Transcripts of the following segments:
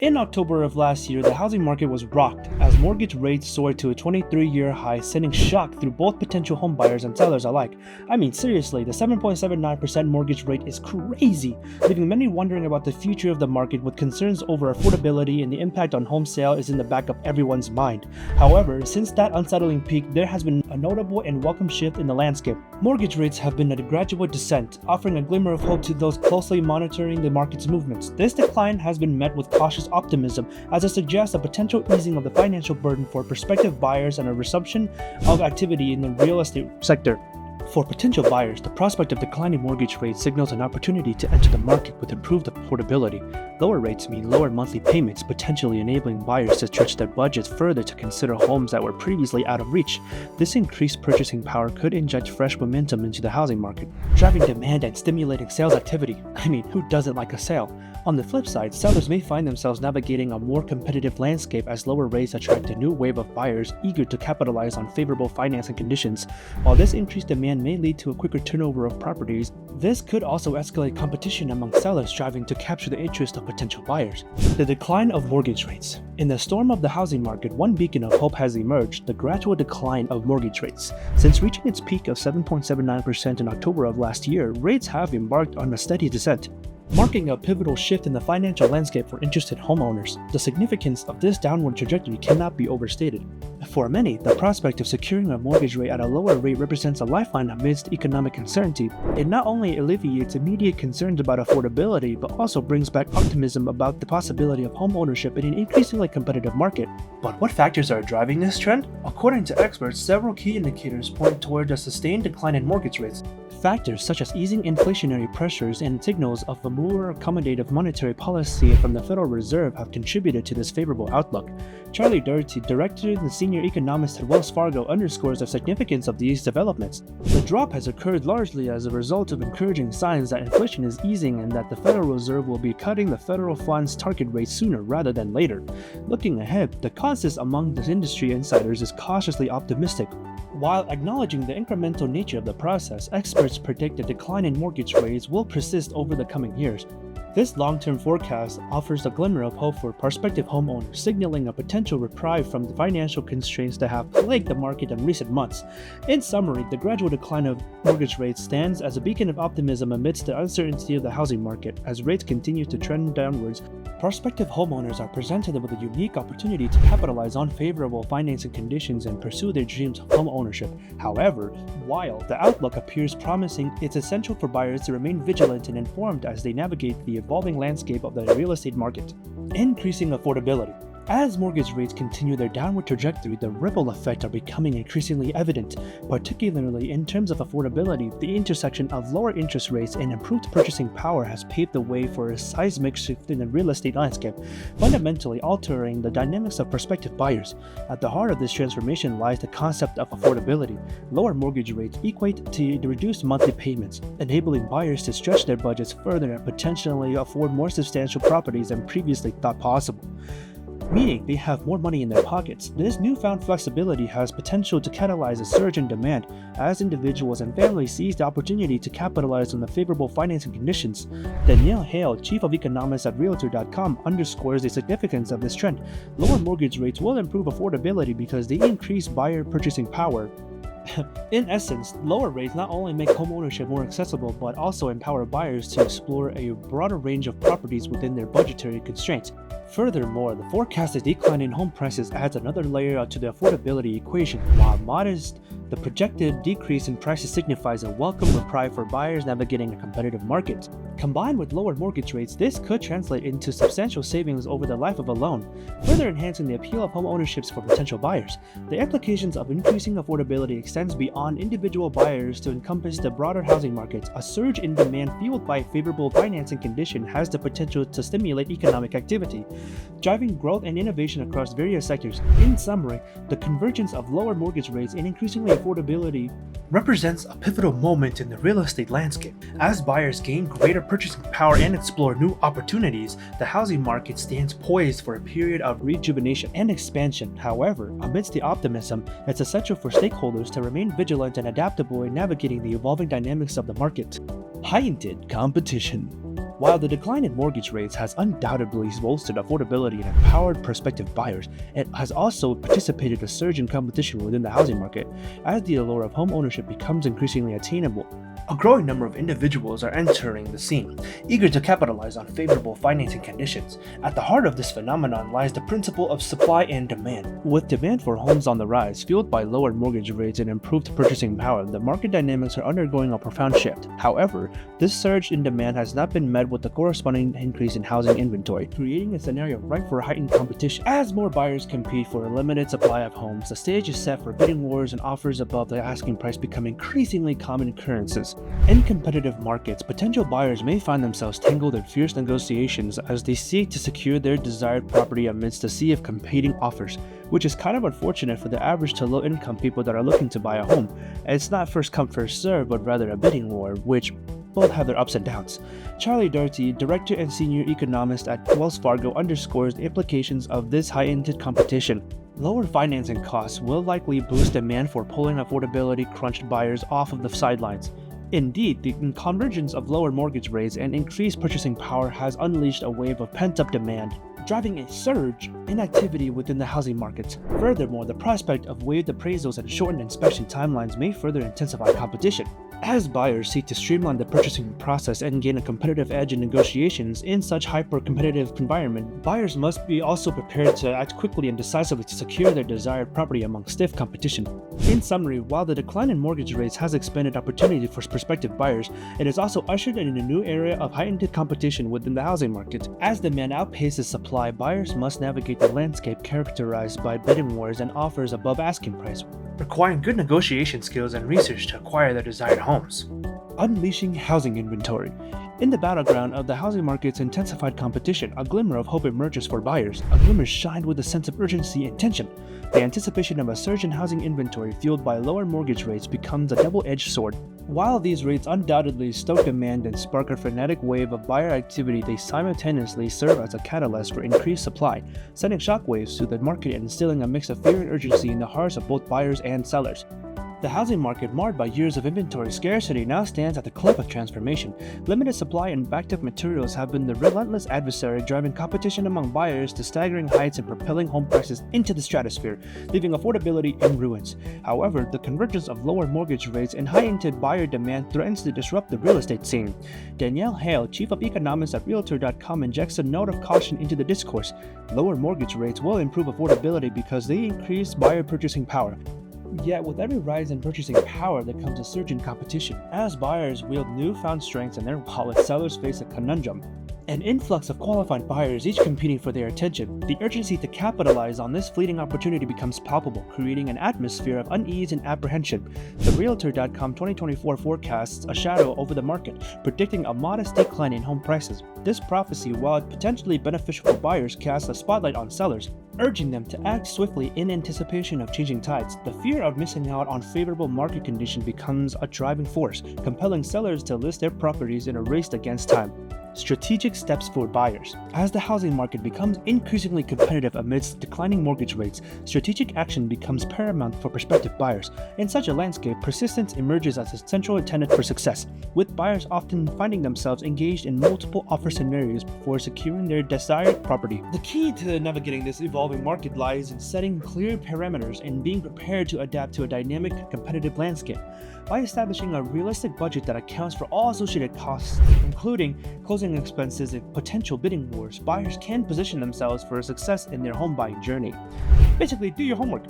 In October of last year, the housing market was rocked as mortgage rates soared to a 23-year high, sending shock through both potential homebuyers and sellers alike. I mean, seriously, the 7.79% mortgage rate is crazy, leaving many wondering about the future of the market with concerns over affordability and the impact on home sale is in the back of everyone's mind. However, since that unsettling peak, there has been a notable and welcome shift in the landscape. Mortgage rates have been at a gradual descent, offering a glimmer of hope to those closely monitoring the market's movements. This decline has been met with cautious optimism, as it suggests a potential easing of the financial burden for prospective buyers and a resumption of activity in the real estate sector. For potential buyers, the prospect of declining mortgage rates signals an opportunity to enter the market with improved affordability. Lower rates mean lower monthly payments, potentially enabling buyers to stretch their budgets further to consider homes that were previously out of reach. This increased purchasing power could inject fresh momentum into the housing market, driving demand and stimulating sales activity. I mean, who doesn't like a sale? On the flip side, sellers may find themselves navigating a more competitive landscape as lower rates attract a new wave of buyers eager to capitalize on favorable financing conditions. While this increased demand may lead to a quicker turnover of properties, this could also escalate competition among sellers striving to capture the interest of potential buyers. The decline of mortgage rates. In the storm of the housing market, one beacon of hope has emerged: the gradual decline of mortgage rates. Since reaching its peak of 7.79% in October of last year, rates have embarked on a steady descent, marking a pivotal shift in the financial landscape for interested homeowners. The significance of this downward trajectory cannot be overstated. For many, the prospect of securing a mortgage rate at a lower rate represents a lifeline amidst economic uncertainty. It not only alleviates immediate concerns about affordability, but also brings back optimism about the possibility of home ownership in an increasingly competitive market. But what factors are driving this trend? According to experts, several key indicators point toward a sustained decline in mortgage rates. Factors such as easing inflationary pressures and signals of a more accommodative monetary policy from the Federal Reserve have contributed to this favorable outlook. Charlie Doherty, director and senior economist at Wells Fargo, underscores the significance of these developments. The drop has occurred largely as a result of encouraging signs that inflation is easing and that the Federal Reserve will be cutting the federal funds target rate sooner rather than later. Looking ahead, the consensus among the industry insiders is cautiously optimistic. While acknowledging the incremental nature of the process, experts predict a decline in mortgage rates will persist over the coming years. This long-term forecast offers a glimmer of hope for prospective homeowners, signaling a potential reprieve from the financial constraints that have plagued the market in recent months. In summary, the gradual decline of mortgage rates stands as a beacon of optimism amidst the uncertainty of the housing market. As rates continue to trend downwards, prospective homeowners are presented with a unique opportunity to capitalize on favorable financing conditions and pursue their dreams of home ownership. However, while the outlook appears promising, it's essential for buyers to remain vigilant and informed as they navigate the evolving landscape of the real estate market. Increasing affordability. As mortgage rates continue their downward trajectory, the ripple effects are becoming increasingly evident, particularly in terms of affordability. The intersection of lower interest rates and improved purchasing power has paved the way for a seismic shift in the real estate landscape, fundamentally altering the dynamics of prospective buyers. At the heart of this transformation lies the concept of affordability. Lower mortgage rates equate to reduced monthly payments, enabling buyers to stretch their budgets further and potentially afford more substantial properties than previously thought possible, meaning they have more money in their pockets. This newfound flexibility has potential to catalyze a surge in demand as individuals and families seize the opportunity to capitalize on the favorable financing conditions. Danielle Hale, chief of economics at Realtor.com, underscores the significance of this trend. Lower mortgage rates will improve affordability because they increase buyer purchasing power. In essence, lower rates not only make homeownership more accessible but also empower buyers to explore a broader range of properties within their budgetary constraints. Furthermore, the forecasted decline in home prices adds another layer to the affordability equation. While modest, the projected decrease in prices signifies a welcome reprieve for buyers navigating a competitive market. Combined with lower mortgage rates, this could translate into substantial savings over the life of a loan, further enhancing the appeal of home ownerships for potential buyers. The implications of increasing affordability extends beyond individual buyers to encompass the broader housing market. A surge in demand fueled by favorable financing conditions has the potential to stimulate economic activity, driving growth and innovation across various sectors. In summary, the convergence of lower mortgage rates and increasingly affordability represents a pivotal moment in the real estate landscape. As buyers gain greater purchasing power and explore new opportunities, the housing market stands poised for a period of rejuvenation and expansion. However, amidst the optimism, it's essential for stakeholders to remain vigilant and adaptable in navigating the evolving dynamics of the market. Heightened competition. While the decline in mortgage rates has undoubtedly bolstered affordability and empowered prospective buyers, it has also participated in a surge in competition within the housing market as the allure of home ownership becomes increasingly attainable. A growing number of individuals are entering the scene, eager to capitalize on favorable financing conditions. At the heart of this phenomenon lies the principle of supply and demand. With demand for homes on the rise, fueled by lower mortgage rates and improved purchasing power, the market dynamics are undergoing a profound shift. However, this surge in demand has not been met with the corresponding increase in housing inventory, creating a scenario ripe for heightened competition. As more buyers compete for a limited supply of homes, the stage is set for bidding wars and offers above the asking price become increasingly common occurrences. In competitive markets, potential buyers may find themselves tangled in fierce negotiations as they seek to secure their desired property amidst a sea of competing offers, which is kind of unfortunate for the average to low income people that are looking to buy a home. It's not first come first serve, but rather a bidding war, which both have their ups and downs. Charlie Doherty, director and senior economist at Wells Fargo, underscores the implications of this heightened competition. Lower financing costs will likely boost demand for pulling affordability-crunched buyers off of the sidelines. Indeed, the convergence of lower mortgage rates and increased purchasing power has unleashed a wave of pent-up demand, driving a surge in activity within the housing markets. Furthermore, the prospect of waived appraisals and shortened inspection timelines may further intensify competition. As buyers seek to streamline the purchasing process and gain a competitive edge in negotiations in such hyper-competitive environment, buyers must be also prepared to act quickly and decisively to secure their desired property among stiff competition. In summary, while the decline in mortgage rates has expanded opportunity for prospective buyers, it has also ushered in a new area of heightened competition within the housing market. As demand outpaces supply, buyers must navigate the landscape characterized by bidding wars and offers above asking price, requiring good negotiation skills and research to acquire their desired homes. Unleashing housing inventory. In the battleground of the housing market's intensified competition, a glimmer of hope emerges for buyers. A glimmer shined with a sense of urgency and tension. The anticipation of a surge in housing inventory fueled by lower mortgage rates becomes a double-edged sword. While these rates undoubtedly stoke demand and spark a frenetic wave of buyer activity, they simultaneously serve as a catalyst for increased supply, sending shockwaves through the market and instilling a mix of fear and urgency in the hearts of both buyers and sellers. The housing market, marred by years of inventory scarcity, now stands at the cliff of transformation. Limited supply and backed-up materials have been the relentless adversary driving competition among buyers to staggering heights and propelling home prices into the stratosphere, leaving affordability in ruins. However, the convergence of lower mortgage rates and heightened buyer demand threatens to disrupt the real estate scene. Danielle Hale, chief of economics at Realtor.com, injects a note of caution into the discourse. Lower mortgage rates will improve affordability because they increase buyer purchasing power. Yet, with every rise in purchasing power, there comes a surge in competition. As buyers wield newfound strengths in their wallets, sellers face a conundrum. An influx of qualified buyers, each competing for their attention. The urgency to capitalize on this fleeting opportunity becomes palpable, creating an atmosphere of unease and apprehension. The Realtor.com 2024 forecasts a shadow over the market, predicting a modest decline in home prices. This prophecy, while potentially beneficial for buyers, casts a spotlight on sellers, urging them to act swiftly in anticipation of changing tides. The fear of missing out on favorable market conditions becomes a driving force, compelling sellers to list their properties in a race against time. Strategic steps for buyers. As the housing market becomes increasingly competitive amidst declining mortgage rates, strategic action becomes paramount for prospective buyers. In such a landscape, persistence emerges as a central tenet for success, with buyers often finding themselves engaged in multiple offer scenarios before securing their desired property. The key to navigating this evolving market lies in setting clear parameters and being prepared to adapt to a dynamic and competitive landscape. By establishing a realistic budget that accounts for all associated costs, including closing expenses and potential bidding wars, buyers can position themselves for success in their home buying journey. Basically, do your homework.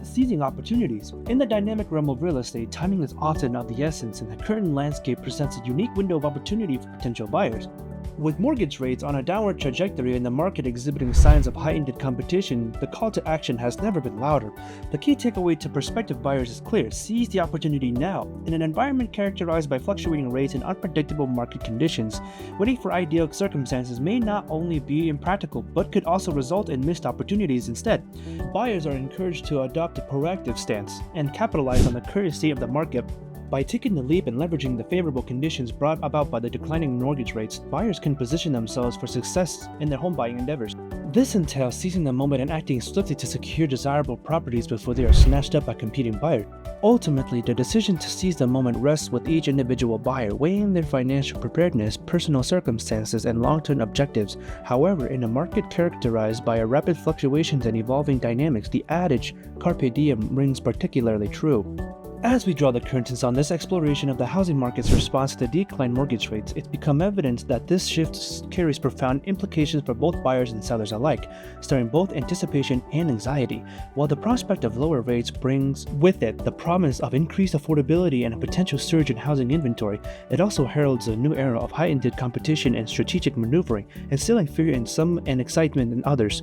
Seizing opportunities. In the dynamic realm of real estate, timing is often of the essence, and the current landscape presents a unique window of opportunity for potential buyers. With mortgage rates on a downward trajectory and the market exhibiting signs of heightened competition, the call to action has never been louder. The key takeaway to prospective buyers is clear: seize the opportunity now. In an environment characterized by fluctuating rates and unpredictable market conditions, waiting for ideal circumstances may not only be impractical, but could also result in missed opportunities instead. Buyers are encouraged to adopt a proactive stance and capitalize on the current state of the market. By taking the leap and leveraging the favorable conditions brought about by the declining mortgage rates, buyers can position themselves for success in their home buying endeavors. This entails seizing the moment and acting swiftly to secure desirable properties before they are snatched up by competing buyers. Ultimately, the decision to seize the moment rests with each individual buyer, weighing their financial preparedness, personal circumstances, and long-term objectives. However, in a market characterized by rapid fluctuations and evolving dynamics, the adage "Carpe diem" rings particularly true. As we draw the curtains on this exploration of the housing market's response to the declined mortgage rates, it's become evident that this shift carries profound implications for both buyers and sellers alike, stirring both anticipation and anxiety. While the prospect of lower rates brings with it the promise of increased affordability and a potential surge in housing inventory, it also heralds a new era of heightened competition and strategic maneuvering, instilling fear in some and excitement in others.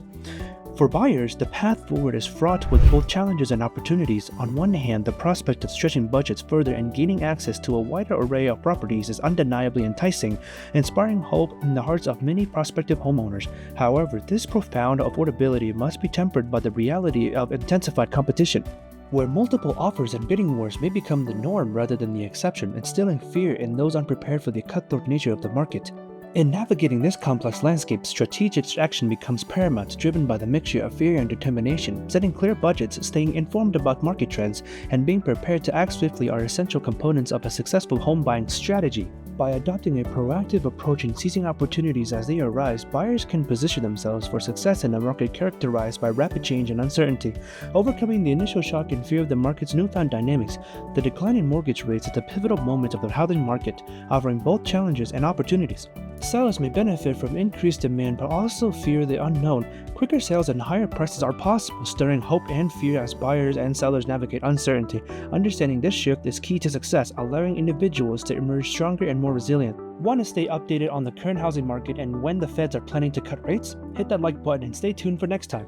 For buyers, the path forward is fraught with both challenges and opportunities. On one hand, the prospect of stretching budgets further and gaining access to a wider array of properties is undeniably enticing, inspiring hope in the hearts of many prospective homeowners. However, this profound affordability must be tempered by the reality of intensified competition, where multiple offers and bidding wars may become the norm rather than the exception, instilling fear in those unprepared for the cutthroat nature of the market. In navigating this complex landscape, strategic action becomes paramount, driven by the mixture of fear and determination. Setting clear budgets, staying informed about market trends, and being prepared to act swiftly are essential components of a successful home buying strategy. By adopting a proactive approach and seizing opportunities as they arise, buyers can position themselves for success in a market characterized by rapid change and uncertainty. Overcoming the initial shock and fear of the market's newfound dynamics, the decline in mortgage rates is a pivotal moment of the housing market, offering both challenges and opportunities. Sellers may benefit from increased demand but also fear the unknown. Quicker sales and higher prices are possible, stirring hope and fear as buyers and sellers navigate uncertainty. Understanding this shift is key to success, allowing individuals to emerge stronger and more resilient. Want to stay updated on the current housing market and when the Feds are planning to cut rates? Hit that like button and stay tuned for next time.